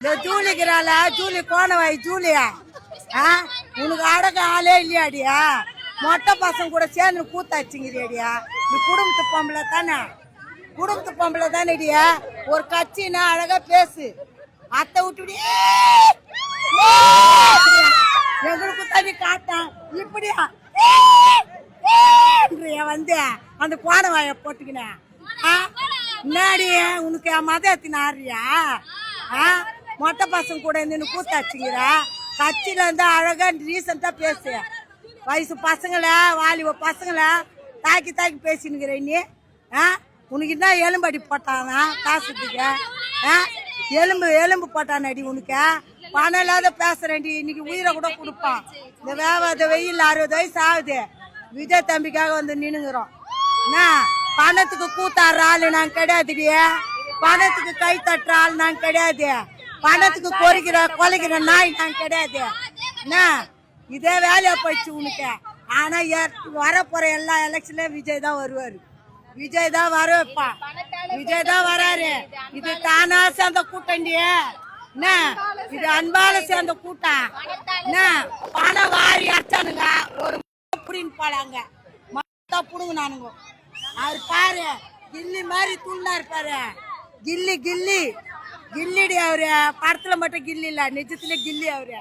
இந்த ஜூலிக்கிறாள Julie கோணவாய் Julia உனக்கு அடக்க ஆளே இல்லையாடியா மொட்டை பசங்க கூட சேர்ந்து கூத்தாச்சுங்கிறியாடியா நீ குடும்பத்து பொம்பளை தானே குடும்பத்து பொம்பளை தானேடியா ஒரு கட்சின்னா அழகா பேசு அத்தை விட்டுடி எங்களுக்கு தண்ணி காட்டான் இப்படியா வந்து அந்த கோணவாய போட்டுக்கினேன் முன்னாடி உனக்கு மதத்தின ஆடுறியா மொட்டை பசங்க கூட இருந்து கூத்தாச்சுங்கிற கட்சியில இருந்து அழகா ரீசெண்டா பேசு வயசு பசங்களை வாலிப பசங்களை தாக்கி தாக்கி பேசினுக்கிற நீ உனக்கு என்ன எலும்படி போட்டானா காசுக்கு எலும்பு போட்டானடி உனக்கு பணம் இல்லாத பேசுறேன்டி இன்னைக்கு உயிரை கூட கொடுப்பான் இந்த வேவாத வெயில் 60 வயசு ஆகுது விஜய் தம்பிக்காக வந்து நின்னுங்கிறோம் என்ன பணத்துக்கு கூத்தாடுற ஆளு நான் கிடையாதுடியே பணத்துக்கு கை தட்டுற ஆள் நான் கிடையாது பணத்துக்கு கொலைக்கிற நாய் நான் கிடையாது என்ன இதே வேலையா போயிடுச்சு உனக்கு ஆனா வரப்போற எல்லா எலெக்ஷன்லயும் விஜய் தான் வருவாரு விஜய் தான் வர வைப்பா விஜய் தான் வராரு இது தானா சேர்ந்த கூட்டண்டிய என்ன இது அன்பால சேர்ந்த கூட்டம் என்ன பணம் வாரி அச்சானுங்க ஒரு புடின்னு பாடாங்க புடுங்க நானுங்க அவரு பாரு கில்லி மாதிரி தூண்டா இருப்பாரு கில்லி கில்லிடி அவரு படத்துல மட்டும் கில்லி இல்ல நிஜத்துல கில்லி அவரு